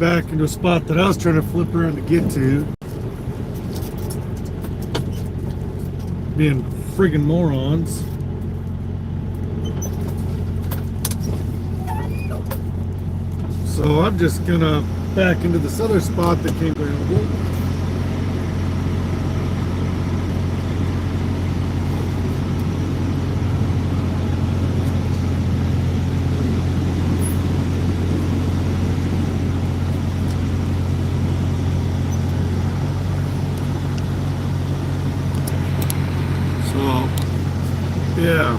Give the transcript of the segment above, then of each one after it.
back into a spot that I was trying to flip around to get to. Being friggin' morons. So I'm just gonna back into this other spot that came available. Yeah.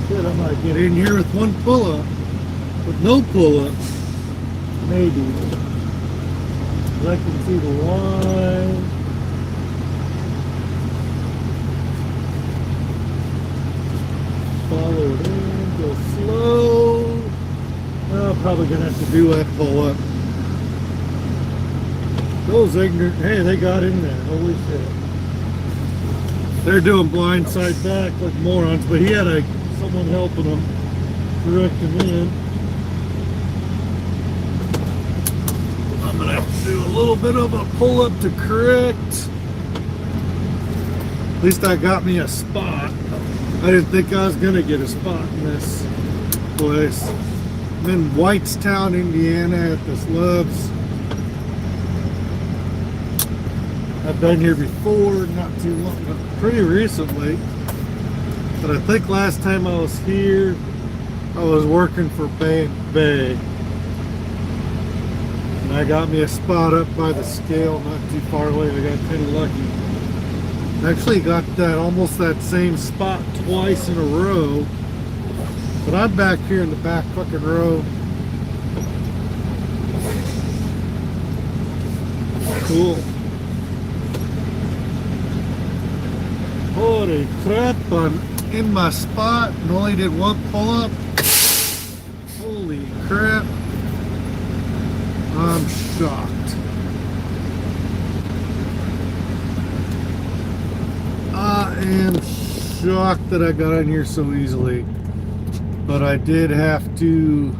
Shit, I might get in here with one pull-up. With no pull-up. Maybe. I can see the line. Follow it in, go slow. Well, probably gonna have to do that pull up. Those ignorant, hey, they got in there. Holy shit. They're doing blindside back like morons, but he had someone helping him, direct him in. I'm gonna have to do a little bit of a pull up to correct. At least I got me a spot. I didn't think I was gonna get a spot in this place. I'm in Whitestown, Indiana at this Love's. I've been here before, not too long, but pretty recently. But I think last time I was here, I was working for Bay & Bay. And I got me a spot up by the scale, not too far away. I got kind of lucky. Actually got that almost that same spot twice in a row, but I'm back here in the back fucking row. Cool. Holy crap, I'm in my spot and only did one pull up. Holy crap. I'm shocked. I am shocked that I got in here so easily, but I did have to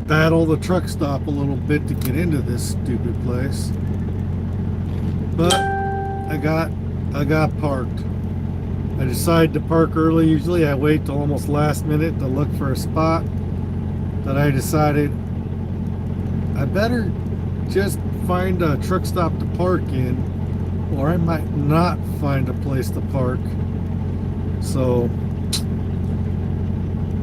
battle the truck stop a little bit to get into this stupid place. But I got parked. I decided to park early. Usually I wait till almost last minute to look for a spot, but I decided I better just find a truck stop to park in, or I might not find a place to park. So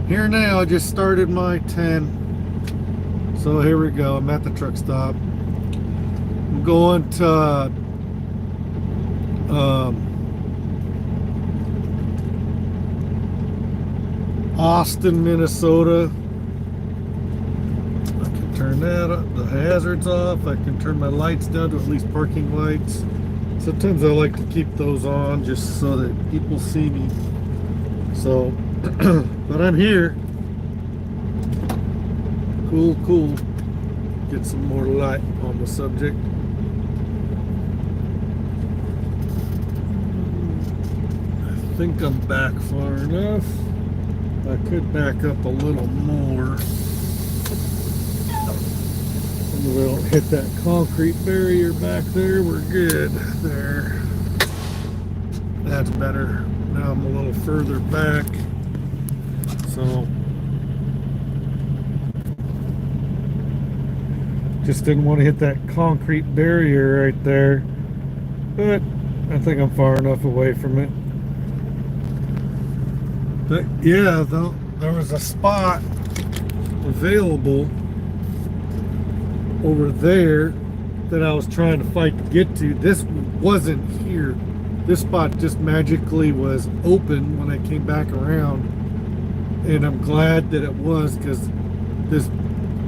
here now, I just started my 10. So here we go. I'm at the truck stop. I'm going to Austin, Minnesota. I can turn that up, the hazards off. I can turn my lights down to at least parking lights. Sometimes I like to keep those on just so that people see me. So, but I'm here. Cool. Get some more light on the subject. I think I'm back far enough. I could back up a little more. And we don't hit that concrete barrier back there. We're good there. That's better. Now I'm a little further back. So just didn't want to hit that concrete barrier right there. But I think I'm far enough away from it. But yeah, though, there was a spot available over there that I was trying to fight to get to. This wasn't here. This spot just magically was open when I came back around, and I'm glad that it was, because this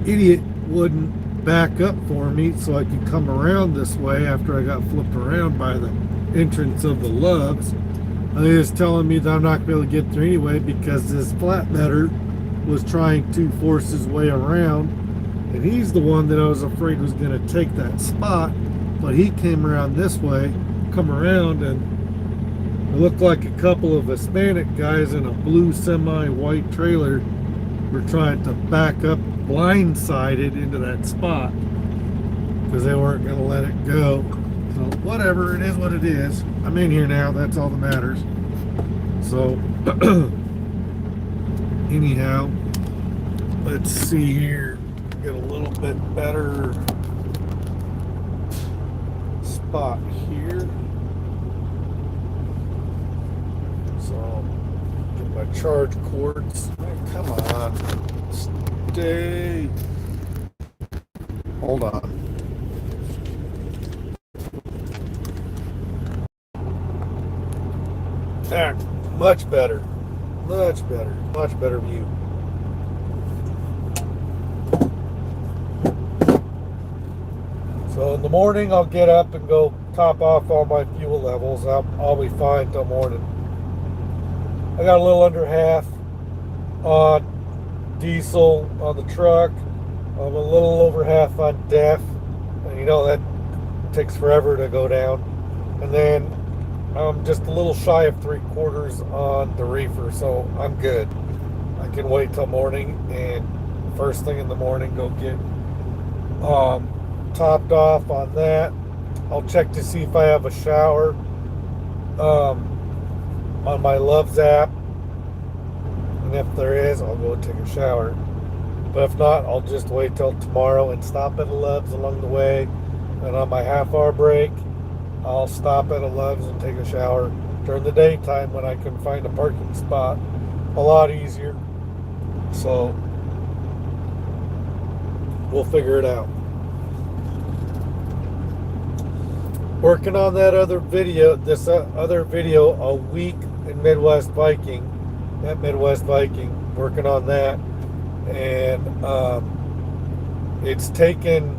idiot wouldn't back up for me so I could come around this way after I got flipped around by the entrance of the Love's. And he was telling me that I'm not going to be able to get through anyway because this flatbedder was trying to force his way around, And he's the one that I was afraid was going to take that spot, but he came around this way, come around, and it looked like a couple of Hispanic guys in a blue semi-white trailer were trying to back up blindsided into that spot because they weren't going to let it go. So whatever, it is what it is. I'm in here now, that's all that matters. So anyhow, let's see here, get a little bit better spot here. So get my charge cords. Come on, stay. Hold on. There, much better, much better, much better view. So in the morning, I'll get up and go top off all my fuel levels. I'll be fine till morning. I got a little under half on diesel on the truck. I'm a little over half on DEF, and you know that takes forever to go down. And then I'm just a little shy of 3/4 on the reefer, so I'm good. I can wait till morning, and first thing in the morning go get topped off on that. I'll check to see if I have a shower on my Loves app, and if there is, I'll go take a shower. But if not, I'll just wait till tomorrow and stop at a Loves along the way. And on my half-hour break, I'll stop at a Loves and take a shower during the daytime when I can find a parking spot. A lot easier. So we'll figure it out. Working on that other video, this other video, a week in Midwest Viking, at Midwest Viking, working on that. And it's taken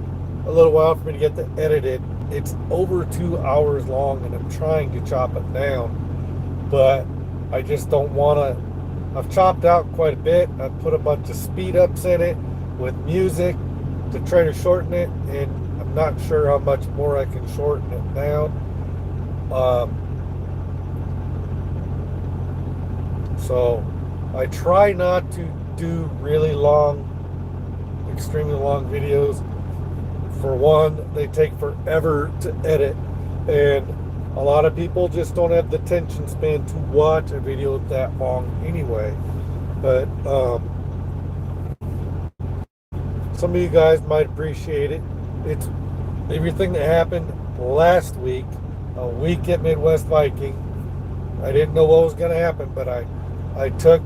a little while for me to get that edited. It's over 2 hours long, and I'm trying to chop it down, but I just don't want to. I've chopped out quite a bit. I've put a bunch of speed ups in it with music to try to shorten it, and I'm not sure how much more I can shorten it down. So I try not to do really long, extremely long videos. For one, they take forever to edit, and a lot of people just don't have the attention span to watch a video that long anyway. But some of you guys might appreciate it. It's everything that happened last week, a week at Midwest Viking. I didn't know what was going to happen, but I took,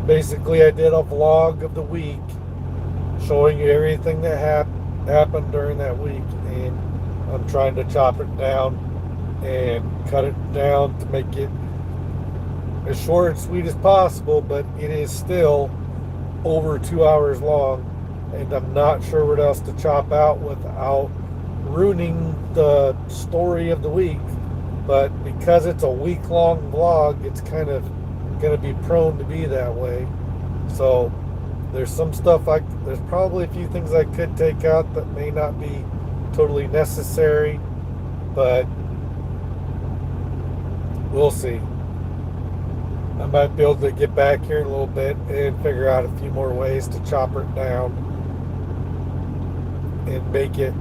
basically I did a vlog of the week showing you everything that happened during that week, and I'm trying to chop it down and cut it down to make it as short and sweet as possible, but it is still over 2 hours long, and I'm not sure what else to chop out without ruining the story of the week. But because it's a week-long vlog, it's kind of going to be prone to be that way. So there's some stuff there's probably a few things I could take out that may not be totally necessary, but we'll see. I might be able to get back here in a little bit and figure out a few more ways to chop it down and make it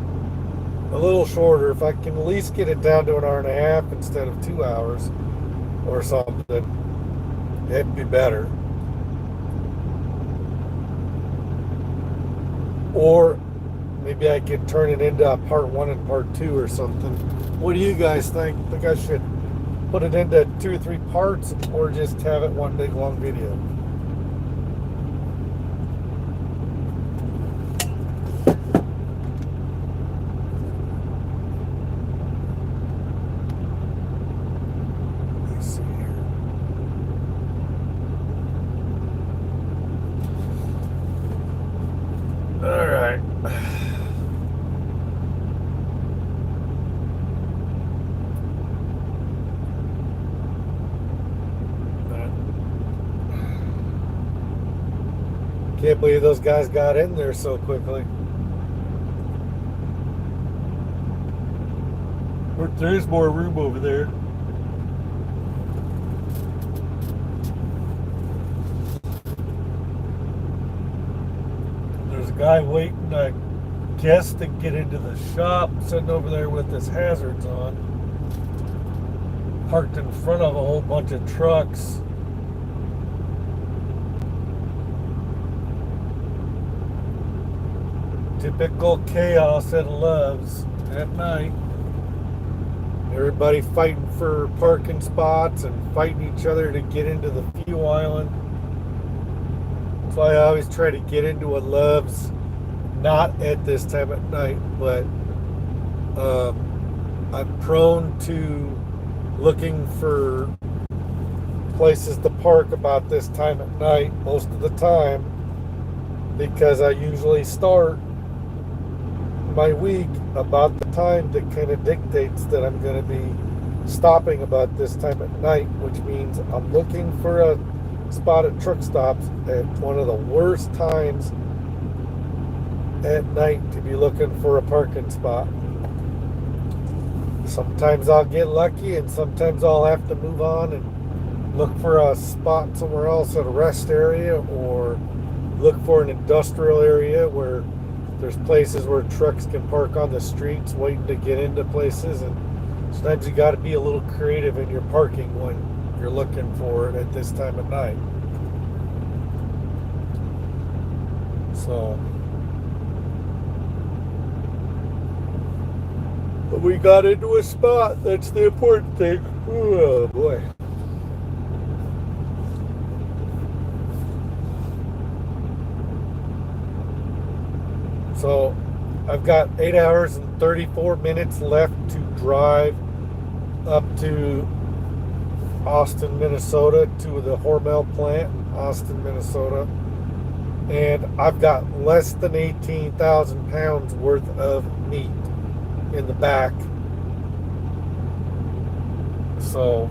a little shorter. If I can at least get it down to an hour and a half instead of 2 hours or something, it'd be better. Or maybe I could turn it into a part 1 and part 2 or something. What do you guys think? Think I should put it into 2 or 3 parts, or just have it one big long video? Let's see here. All right. Can't believe those guys got in there so quickly. There's more room over there. There's a guy waiting, I guess, to get into the shop, sitting over there with his hazards on, parked in front of a whole bunch of trucks. Typical chaos at Love's at night. Everybody fighting for parking spots and fighting each other to get into the fuel island. That's why I always try to get into a Love's, not at this time at night, but I'm prone to looking for places to park about this time at night most of the time, because I usually start my week about the time that kind of dictates that I'm going to be stopping about this time at night, which means I'm looking for a spot at truck stops at one of the worst times at night to be looking for a parking spot. Sometimes I'll get lucky, and sometimes I'll have to move on and look for a spot somewhere else at a rest area, or look for an industrial area where there's places where trucks can park on the streets waiting to get into places. And sometimes you got to be a little creative in your parking when you're looking for it at this time of night. So, but we got into a spot. That's the important thing. Oh boy. So I've got 8 hours and 34 minutes left to drive up to Austin, Minnesota, to the Hormel plant in Austin, Minnesota. And I've got less than 18,000 pounds worth of meat in the back. So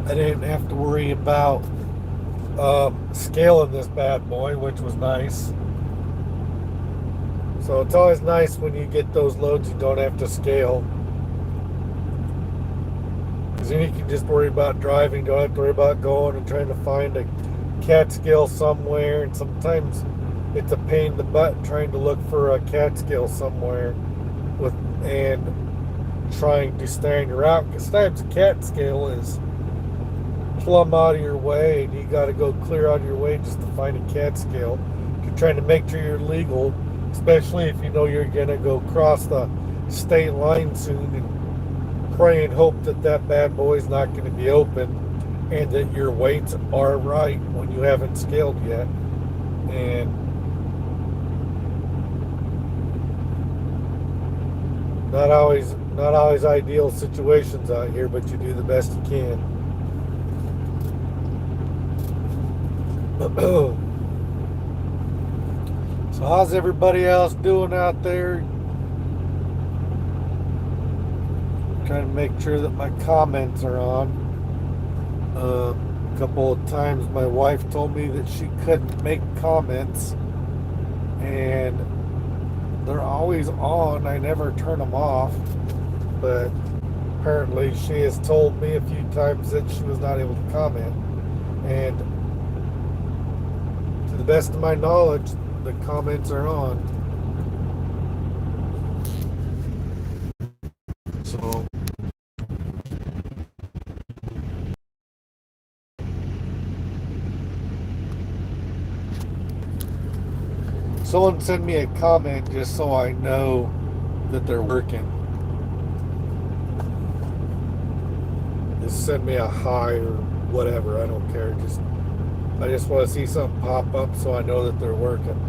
I didn't have to worry about scaling this bad boy, which was nice. So it's always nice when you get those loads you don't have to scale, because then you can just worry about driving, don't have to worry about going and trying to find a cat scale somewhere. And sometimes it's a pain in the butt trying to look for a cat scale somewhere and trying to stay on your route, because sometimes a cat scale is plumb out of your way and you got to go clear out of your way just to find a cat scale. You're trying to make sure you're legal, especially if you know you're going to go cross the state line soon, and pray and hope that that bad boy's not going to be open and that your weights are right when you haven't scaled yet. And not always ideal situations out here, but you do the best you can. So how's everybody else doing out there? Trying to make sure that my comments are on. A couple of times my wife told me that she couldn't make comments, and they're always on. I never turn them off, but apparently she has told me a few times that she was not able to comment. And to the best of my knowledge, the comments are on. So someone send me a comment just so I know that they're working. Just send me a hi or whatever. I don't care. I just want to see something pop up so I know that they're working.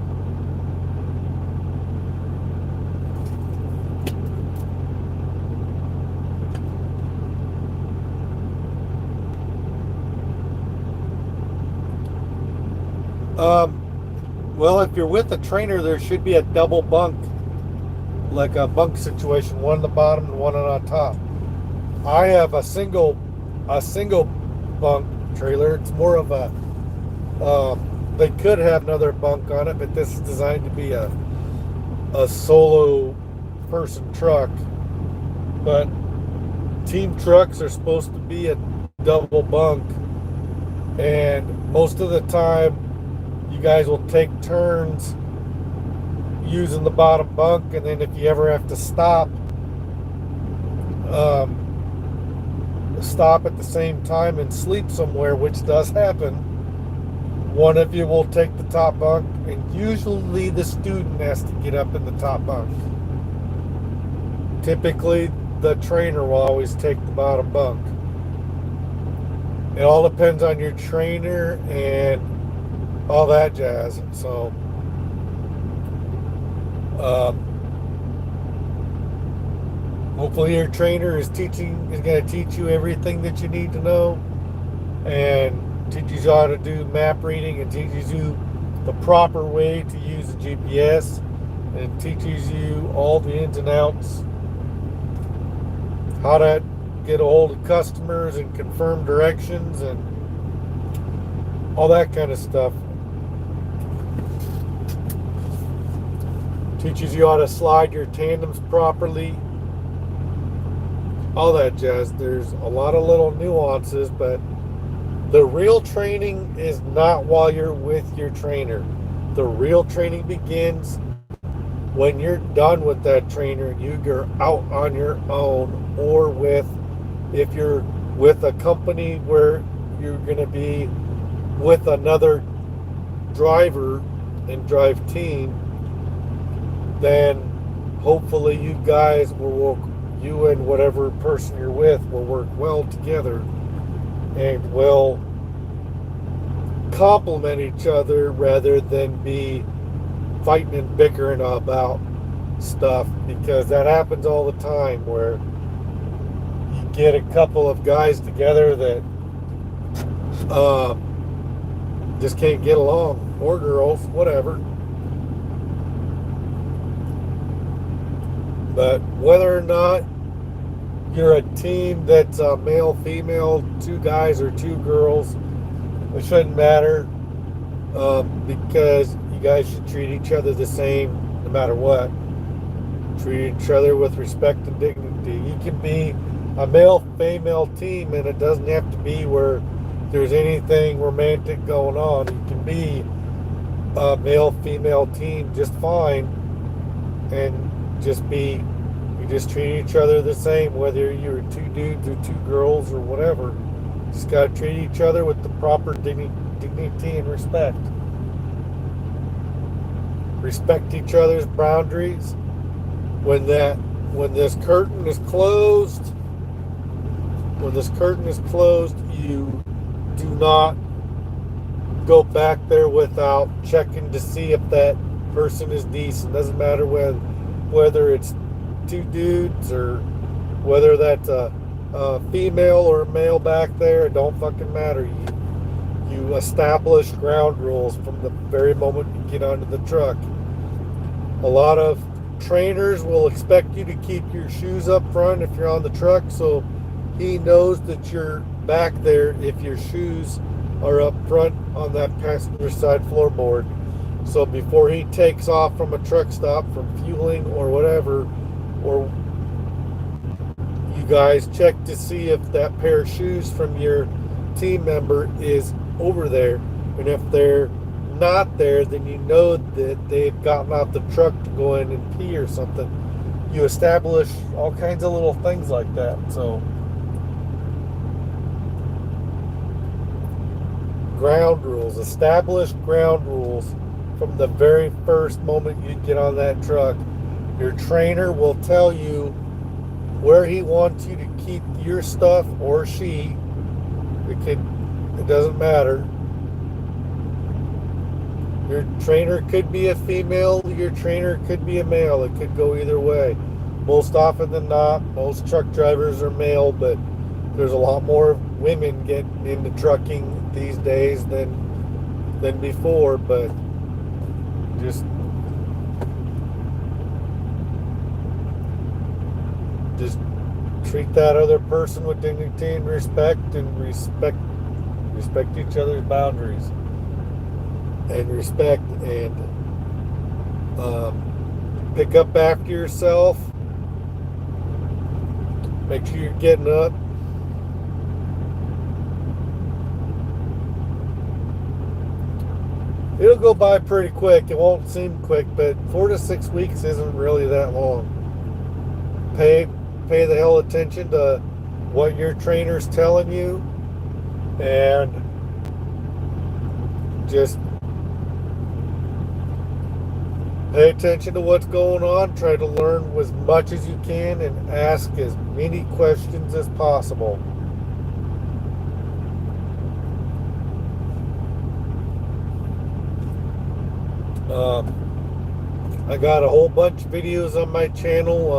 Well, if you're with a trainer, there should be a double bunk, like a bunk situation, one on the bottom and one on top. I have a single bunk trailer. It's more of a They could have another bunk on it, but this is designed to be a solo person truck. But team trucks are supposed to be a double bunk, and most of the time you guys will take turns using the bottom bunk, and then if you ever have to stop at the same time and sleep somewhere, which does happen, one of you will take the top bunk, and usually the student has to get up in the top bunk. Typically the trainer will always take the bottom bunk. It all depends on your trainer and all that jazz. So hopefully your trainer is going to teach you everything that you need to know, and teaches you how to do map reading, and teaches you the proper way to use the GPS, and teaches you all the ins and outs, how to get a hold of customers and confirm directions and all that kind of stuff. Teaches you how to slide your tandems properly, all that jazz. There's a lot of little nuances, but the real training is not while you're with your trainer. The real training begins when you're done with that trainer and you're out on your own, or if you're with a company where you're going to be with another driver and drive team, then hopefully you guys you and whatever person you're with will work well together and will complement each other rather than be fighting and bickering about stuff, because that happens all the time, where you get a couple of guys together that just can't get along, or girls, whatever. But whether or not you're a team that's male, female, 2 guys or 2 girls, it shouldn't matter, because you guys should treat each other the same no matter what. Treat each other with respect and dignity. You can be a male-female team, and it doesn't have to be where there's anything romantic going on. You can be a male-female team just fine, and you just treat each other the same, whether you're 2 dudes or 2 girls or whatever. Just got to treat each other with the proper dignity and respect. Respect each other's boundaries. When this curtain is closed, you do not go back there without checking to see if that person is decent. Doesn't matter whether it's 2 dudes or whether that's a female or a male back there. It don't fucking matter. You establish ground rules from the very moment you get onto the truck. A lot of trainers will expect you to keep your shoes up front if you're on the truck, so he knows that you're back there if your shoes are up front on that passenger side floorboard. So before he takes off from a truck stop, from fueling or whatever, or you guys check to see if that pair of shoes from your team member is over there. And if they're not there, then you know that they've gotten out the truck to go in and pee or something. You establish all kinds of little things like that. So ground rules, establish ground rules from the very first moment you get on that truck. Your trainer will tell you where he wants you to keep your stuff, or she. It doesn't matter. Your trainer could be a female, your trainer could be a male. It could go either way. Most often than not, most truck drivers are male, but there's a lot more women getting into trucking these days than before. But just treat that other person with dignity and respect, and respect each other's boundaries. and respect, and pick up after yourself. Make sure you're getting up. It'll go by pretty quick. It won't seem quick, but 4 to 6 weeks isn't really that long. Pay the hell attention to what your trainer's telling you, and just pay attention to what's going on. Try to learn as much as you can and ask as many questions as possible. I got a whole bunch of videos on my channel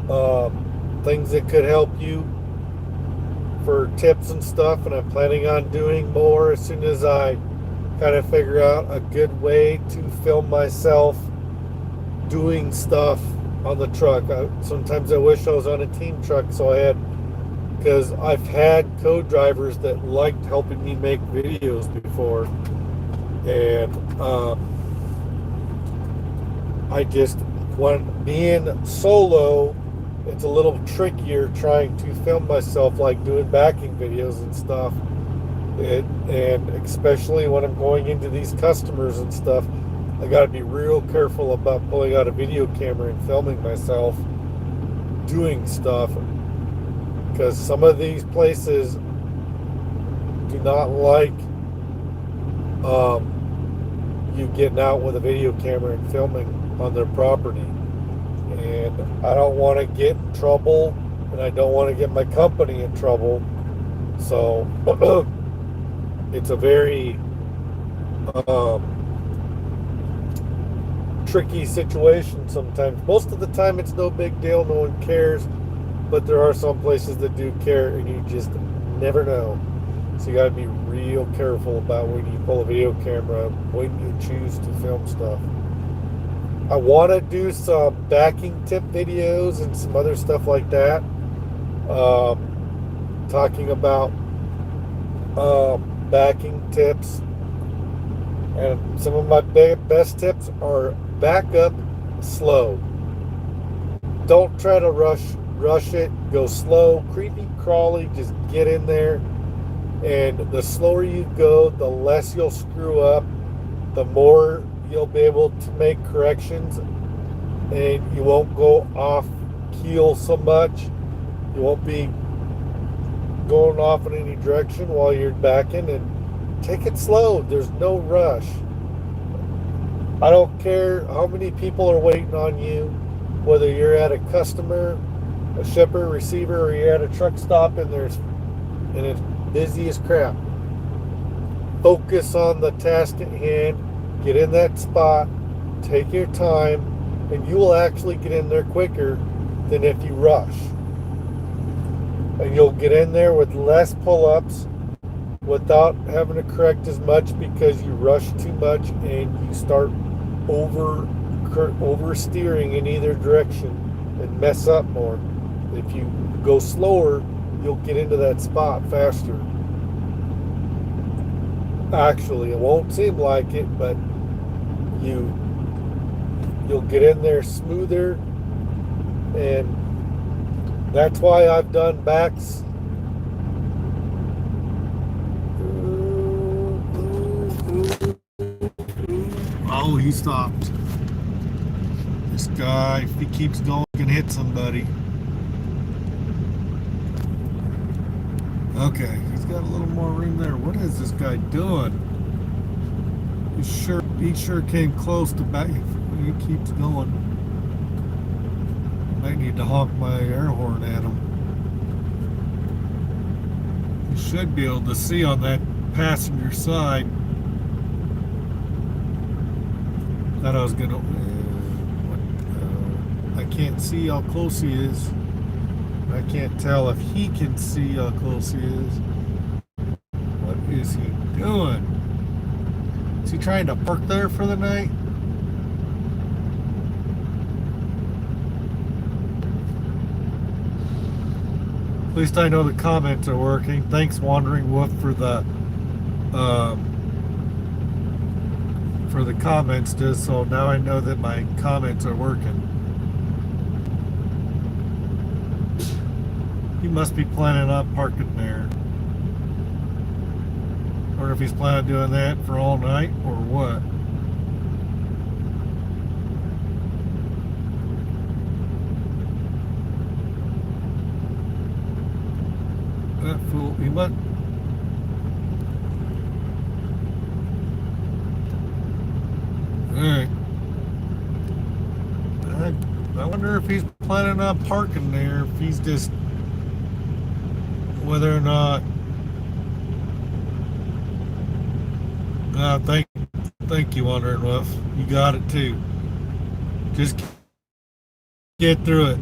on things that could help you for tips and stuff, and I'm planning on doing more as soon as I kind of figure out a good way to film myself doing stuff on the truck. Sometimes I wish I was on a team truck, so I had, because I've had co-drivers that liked helping me make videos before, and I just, when being solo, it's a little trickier trying to film myself, like doing backing videos and stuff. And especially when I'm going into these customers and stuff, I got to be real careful about pulling out a video camera and filming myself doing stuff, because some of these places do not like you getting out with a video camera and filming on their property, and I don't want to get in trouble, and I don't want to get my company in trouble. So it's a very tricky situation sometimes. Most of the time it's no big deal, no one cares, but there are some places that do care, and you just never know. So you got to be real careful about when you pull a video camera, when you choose to film stuff. I want to do some backing tip videos and some other stuff like that, talking about backing tips, and some of my best tips are back up slow. Don't try to rush it. Go slow, creepy crawly, just get in there, and the slower you go, the less you'll screw up, the more you'll be able to make corrections, and you won't go off keel so much. You won't be going off in any direction while you're backing, and take it slow. There's no rush. I don't care how many people are waiting on you, whether you're at a customer, a shipper, receiver, or you're at a truck stop and it's busy as crap. Focus on the task at hand. Get in that spot. Take your time, and you will actually get in there quicker than if you rush. And you'll get in there with less pull-ups without having to correct as much, because you rush too much and you start oversteering in either direction and mess up more. If you go slower, you'll get into that spot faster. Actually, it won't seem like it, but you'll get in there smoother, and that's why I've done backs. Oh, he stopped. This guy, if he keeps going, he can hit somebody. Okay, he's got a little more room there. What is this guy doing? He sure came close to back. He keeps going. Might need to honk my air horn at him. You should be able to see on that passenger side. Thought I was gonna. I can't see how close he is. I can't tell if he can see how close he is. What is he doing? Is he trying to park there for the night? At least I know the comments are working. Thanks, Wandering Wolf, for the for the comments, just so now I know that my comments are working. He must be planning on parking there. Or if he's planning on doing that for all night or what. That fool, he must. Alright. I wonder if he's planning on parking there, if he's just, whether or not. Thank you, Wandering Wolf. You got it too. Just get through it.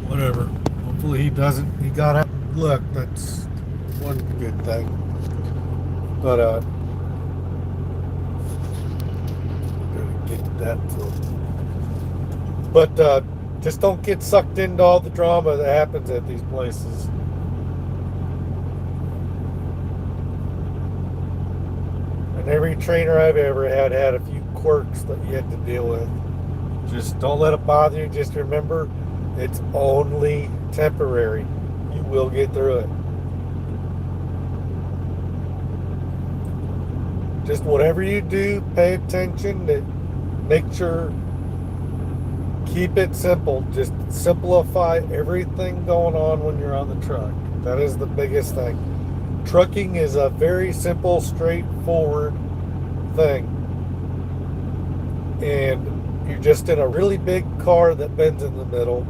Whatever. Hopefully he doesn't. He got up. Look, that's one good thing. But gotta get to that. But just don't get sucked into all the drama that happens at these places. And every trainer I've ever had a few quirks that you had to deal with. Just don't let it bother you. Just remember, it's only temporary. You will get through it. Just whatever you do, pay attention. Make sure, keep it simple. Just simplify everything going on when you're on the truck. That is the biggest thing. Trucking is a very simple, straightforward thing. And you're just in a really big car that bends in the middle.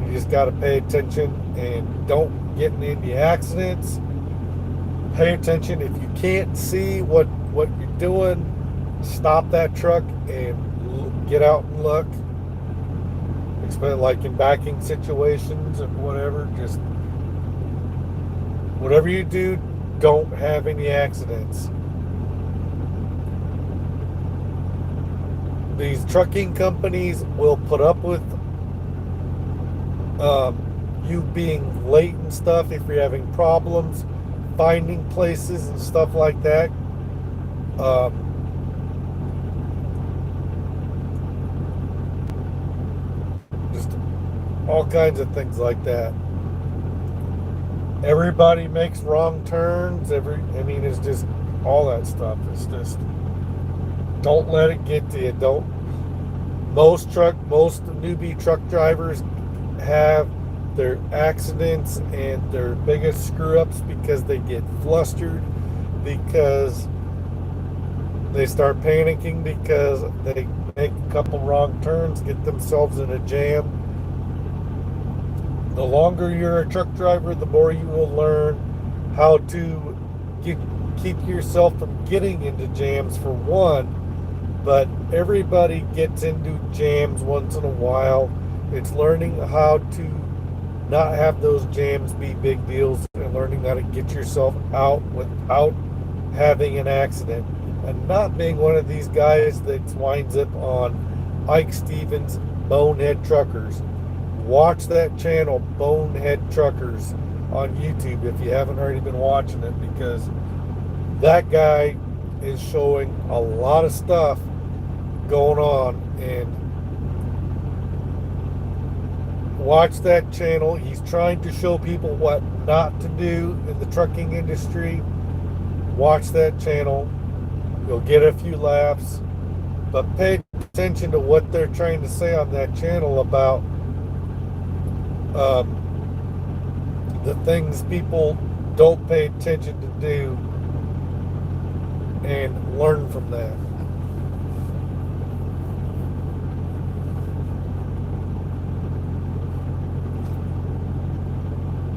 You just got to pay attention and don't get in any accidents. Pay attention. If you can't see what you're doing, stop that truck and get out and look. Especially like in backing situations or whatever. Just whatever you do, don't have any accidents. These trucking companies will put up with you being late and stuff if you're having problems finding places and stuff like that. Just all kinds of things like that. Everybody makes wrong turns. It's just all that stuff. It's just, don't let it get to you. Most newbie truck drivers have their accidents and their biggest screw ups because they get flustered, because they start panicking, because they make a couple wrong turns, get themselves in a jam. The longer you're a truck driver, the more you will learn how to keep yourself from getting into jams, for one. But everybody gets into jams once in a while. It's learning how to not have those jams be big deals, and learning how to get yourself out without having an accident, and not being one of these guys that winds up on Ike Stevens' Bonehead Truckers. Watch that channel, Bonehead Truckers, on YouTube if you haven't already been watching it, because that guy is showing a lot of stuff going on. And watch that channel. He's trying to show people what not to do in the trucking industry. Watch that channel. You'll get a few laughs, but pay attention to what they're trying to say on that channel about the things people don't pay attention to do, and learn from that.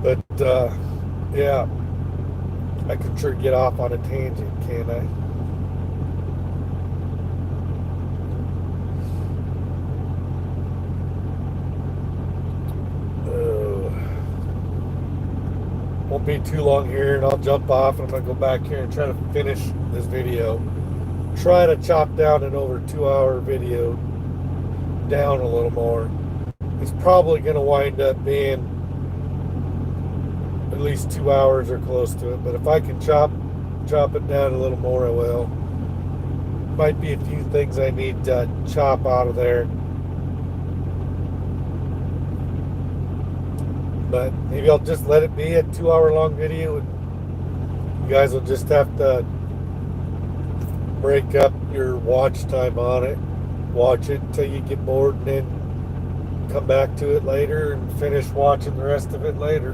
But yeah, I can sure get off on a tangent, can't I? Won't be too long here, and I'll jump off, and I'm going to go back here and try to finish this video. Try to chop down an over 2-hour video down a little more. It's probably going to wind up being at least 2 hours or close to it. But if I can chop it down a little more, I will. Might be a few things I need to chop out of there. But maybe I'll just let it be a 2 hour long video, and you guys will just have to break up your watch time on it. Watch it until you get bored, and then come back to it later and finish watching the rest of it later.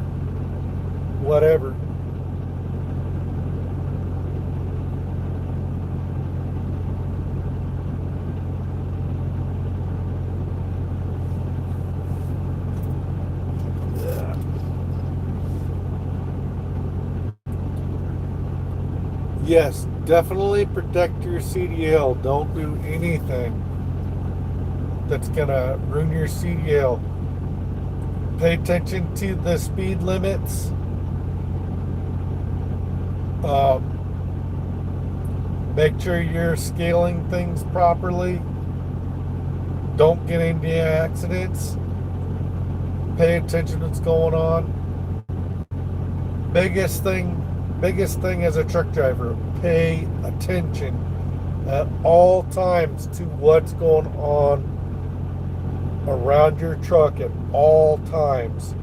Whatever. Yes, definitely protect your CDL. Don't do anything that's gonna ruin your CDL. Pay attention to the speed limits. Make sure you're scaling things properly. Don't get into accidents. Pay attention to what's going on. Biggest thing as a truck driver, pay attention at all times to what's going on around your truck at all times.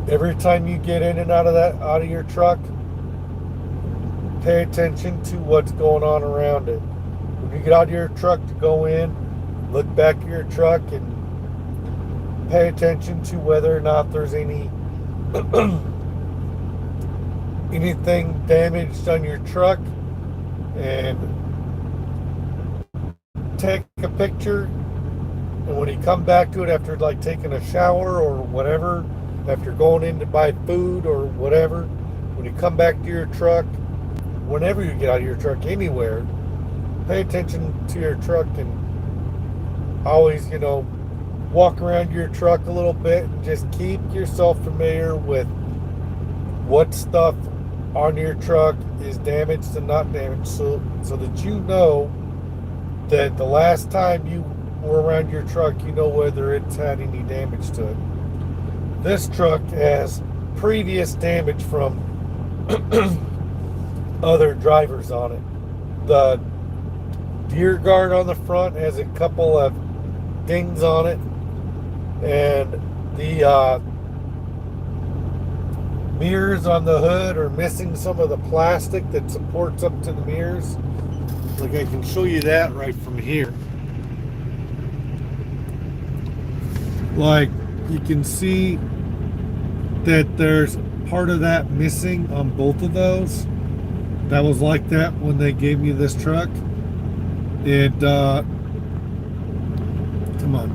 Every time you get in and out of your truck, pay attention to what's going on around it. When you get out of your truck to go in, look back at your truck and pay attention to whether or not there's anything damaged on your truck, and take a picture. And when you come back to it after like taking a shower or whatever, after going in to buy food or whatever, when you come back to your truck, whenever you get out of your truck anywhere, pay attention to your truck, and always, walk around your truck a little bit and just keep yourself familiar with what stuff on your truck is damaged and not damaged, so that you know that the last time you were around your truck, you know whether it's had any damage to it. This truck has previous damage from other drivers on it. The deer guard on the front has a couple of dings on it, and the mirrors on the hood are missing some of the plastic that supports up to the mirrors. Like, I can show you that right from here. Like, you can see that there's part of that missing on both of those. That was like that when they gave me this truck. It come on,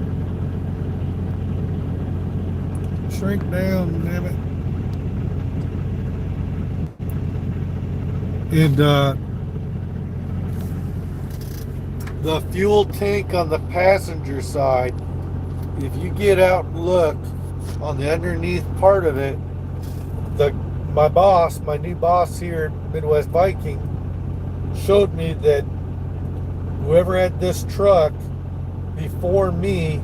shrink down, damn it. And the fuel tank on the passenger side, if you get out and look on the underneath part of it, my new boss here at Midwest Viking showed me that whoever had this truck before me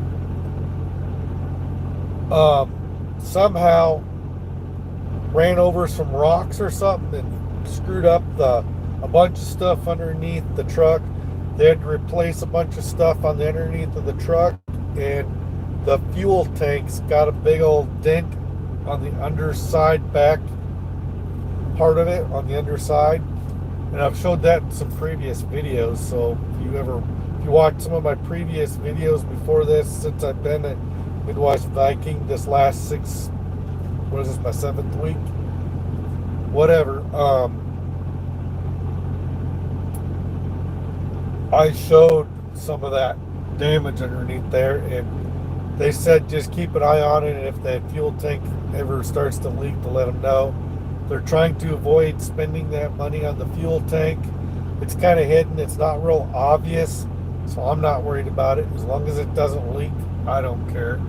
somehow ran over some rocks or something and screwed up a bunch of stuff underneath the truck. They had to replace a bunch of stuff on the underneath of the truck, and the fuel tank's got a big old dent on the underside back part of it, on the underside. And I've showed that in some previous videos, so if you watch some of my previous videos before this, since I've been at Midwest Viking this last my 7th week? Whatever. I showed some of that damage underneath there, and they said just keep an eye on it, and if that fuel tank ever starts to leak, to let them know. They're trying to avoid spending that money on the fuel tank. It's kind of hidden. It's not real obvious, so I'm not worried about it. As long as it doesn't leak, I don't care.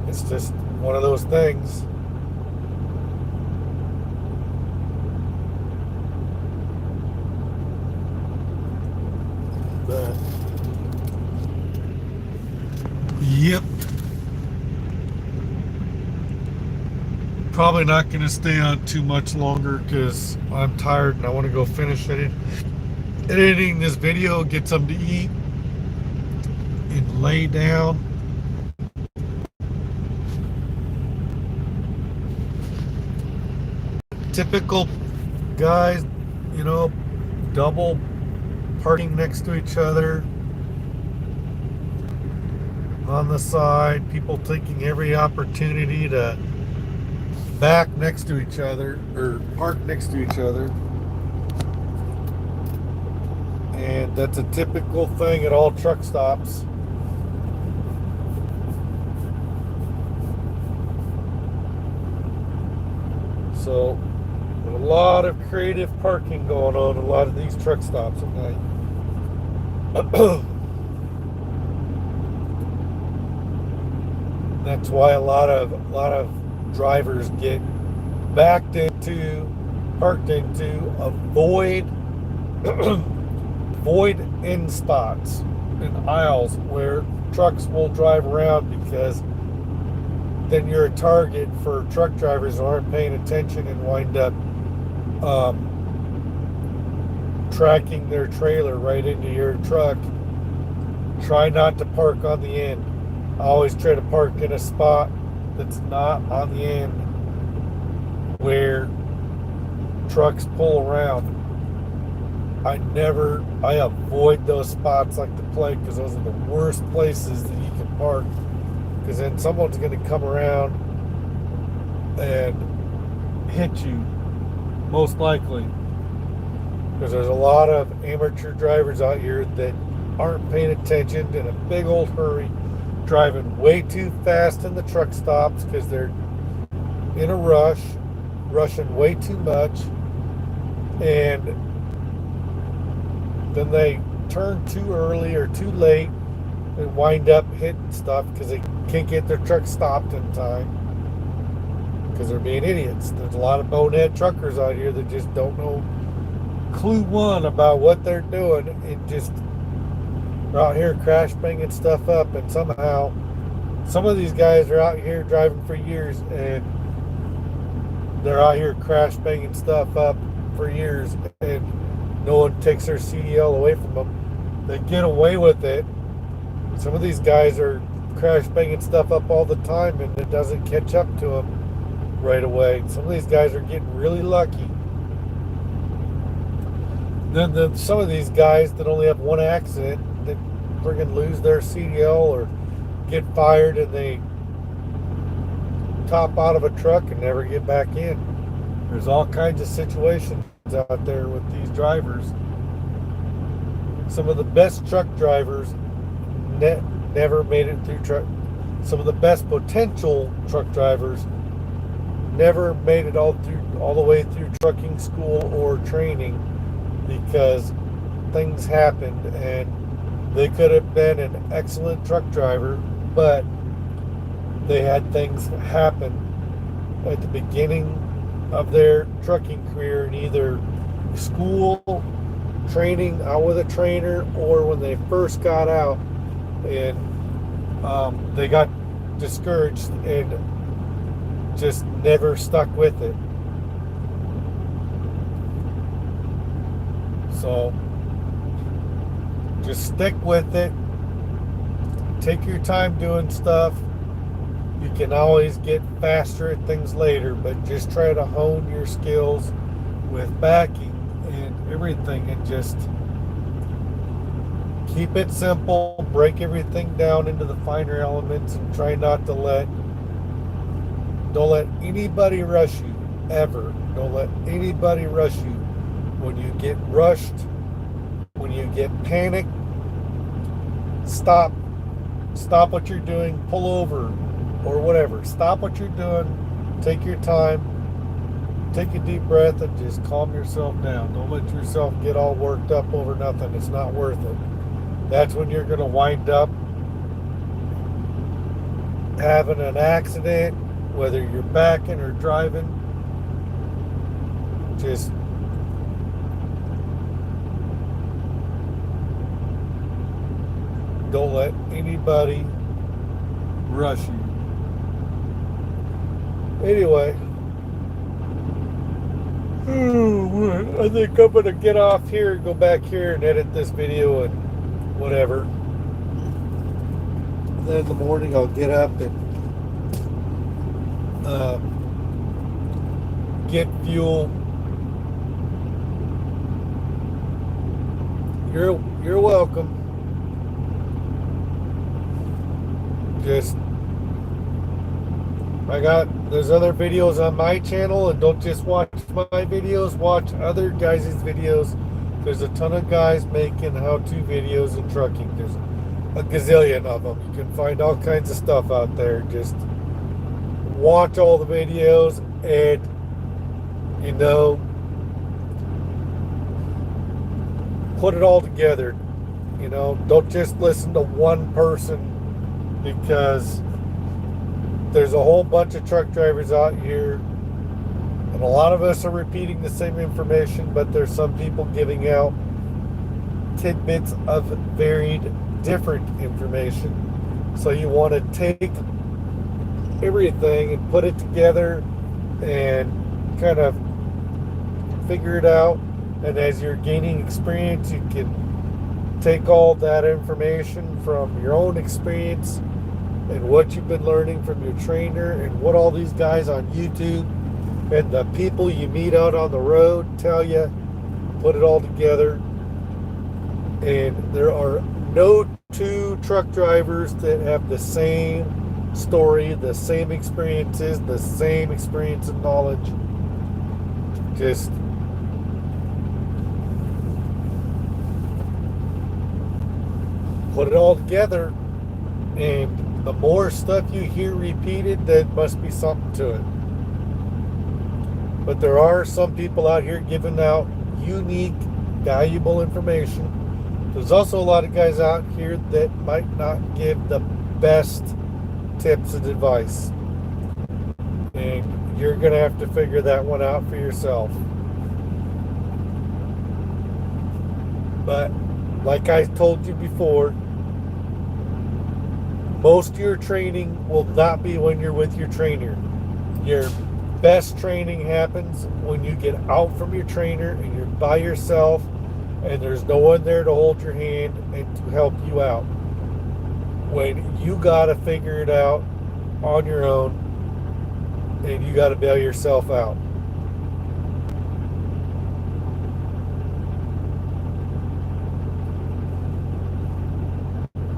It's just one of those things. But, yep. probably not going to stay on too much longer because I'm tired and I want to go finish editing this video, get something to eat, and lay down. Typical guys, you know, double parking next to each other on the side, people taking every opportunity to back next to each other or park next to each other. And that's a typical thing at all truck stops. So a lot of creative parking going on a lot of these truck stops at night. That's why a lot of drivers get parked into avoid void end spots and aisles where trucks will drive around, because then you're a target for truck drivers who aren't paying attention and wind up tracking their trailer right into your truck. Try not to park on the end. I always try to park in a spot that's not on the end where trucks pull around. I avoid those spots like the plague, because those are the worst places that you can park, because then someone's going to come around and hit you, most likely, because there's a lot of amateur drivers out here that aren't paying attention, in a big old hurry, driving way too fast in the truck stops because they're in a rush, rushing way too much, and then they turn too early or too late and wind up hitting stuff because they can't get their truck stopped in time because they're being idiots. There's a lot of bonehead truckers out here that just don't know clue one about what they're doing, and just are out here crash banging stuff up. And somehow some of these guys are out here driving for years, and they're out here crash banging stuff up for years, and no one takes their CDL away from them. They get away with it. Some of these guys are crash banging stuff up all the time, and it doesn't catch up to them right away. Some of these guys are getting really lucky. Then some of these guys that only have one accident, that friggin' lose their CDL or get fired, and they top out of a truck and never get back in. There's all kinds of situations out there with these drivers. Some of the best truck drivers never made it through truck. Some of the best potential truck drivers never made it all the way through trucking school or training, because things happened, and they could have been an excellent truck driver, but they had things happen at the beginning of their trucking career, in either school, training out with a trainer, or when they first got out, and they got discouraged and just never stuck with it. So just stick with it. Take your time doing stuff. You can always get faster at things later, but just try to hone your skills with backing and everything, and just keep it simple. Break everything down into the finer elements, and try not to don't let anybody rush you, ever. Don't let anybody rush you. When you get rushed, when you get panicked, stop what you're doing, pull over or whatever. Stop what you're doing, take your time, take a deep breath, and just calm yourself down. Don't let yourself get all worked up over nothing. It's not worth it. That's when you're going to wind up having an accident, whether you're backing or driving. Just don't let anybody rush you. Anyway, I think I'm gonna get off here, go back here, and edit this video and whatever. Then in the morning I'll get up and get fuel. You're welcome. Just there's other videos on my channel, and don't just watch my videos, watch other guys' videos. There's a ton of guys making how-to videos in trucking. There's a gazillion of them. You can find all kinds of stuff out there. Just watch all the videos and, put it all together. Don't just listen to one person, because there's a whole bunch of truck drivers out here, and a lot of us are repeating the same information, but there's some people giving out tidbits of varied, different information. So you want to take everything and put it together and kind of figure it out. And as you're gaining experience, you can take all that information from your own experience and what you've been learning from your trainer and what all these guys on YouTube and the people you meet out on the road tell you, put it all together. And there are no two truck drivers that have the same story, the same experiences, the same experience and knowledge. Just put it all together, and the more stuff you hear repeated, there must be something to it. But there are some people out here giving out unique, valuable information. There's also a lot of guys out here that might not give the best tips and advice. And you're going to have to figure that one out for yourself. But like I told you before, most of your training will not be when you're with your trainer. Your best training happens when you get out from your trainer and you're by yourself and there's no one there to hold your hand and to help you out. When you got to figure it out on your own and you got to bail yourself out.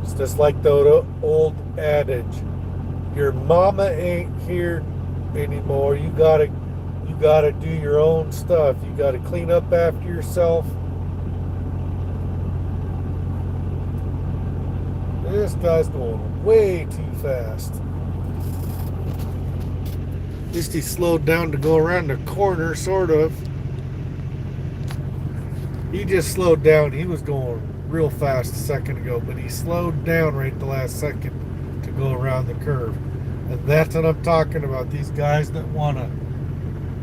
It's just like the old adage, your mama ain't here anymore. You gotta do your own stuff. You gotta clean up after yourself. This guy's going way too fast. At least he slowed down to go around the corner, sort of. He just slowed down. He was going real fast a second ago, but he slowed down right the last second to go around the curve. And that's what I'm talking about. These guys that want to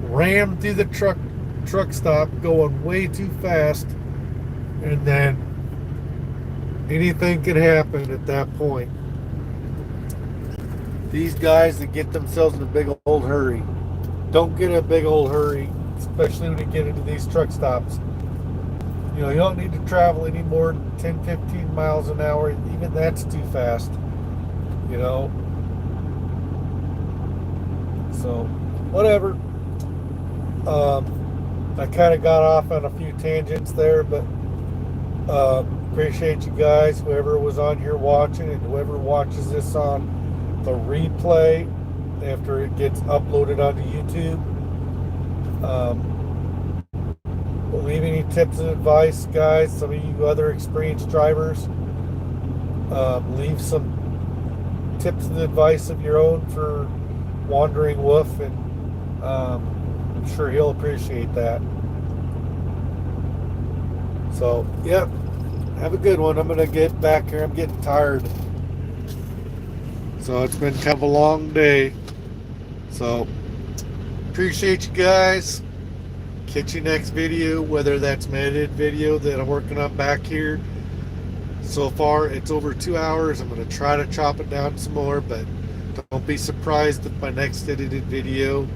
ram through the truck stop going way too fast, and then anything could happen at that point. These guys that get themselves in a big old hurry, don't get in a big old hurry, especially when you get into these truck stops. You don't need to travel any more than 10, 15 miles an hour. Even that's too fast, So, whatever. I kind of got off on a few tangents there, but appreciate you guys, whoever was on here watching, and whoever watches this on the replay after it gets uploaded onto YouTube. Leave any tips and advice, guys. Some of you other experienced drivers, leave some tips and advice of your own for Wandering Wolf, and I'm sure he'll appreciate that. So, yep, have a good one. I'm going to get back here. I'm getting tired. So it's been kind of a long day. So, appreciate you guys. Catch you next video, whether that's my edited video that I'm working on back here. So far, it's over 2 hours. I'm going to try to chop it down some more, but don't be surprised if my next edited video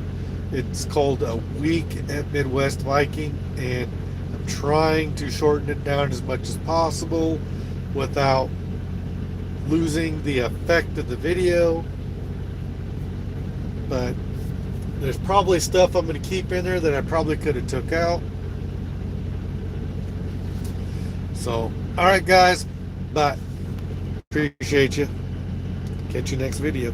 It's called A Week at Midwest Viking, and I'm trying to shorten it down as much as possible without losing the effect of the video. But there's probably stuff I'm going to keep in there that I probably could have took out. So, all right, guys. Bye. Appreciate you. Catch you next video.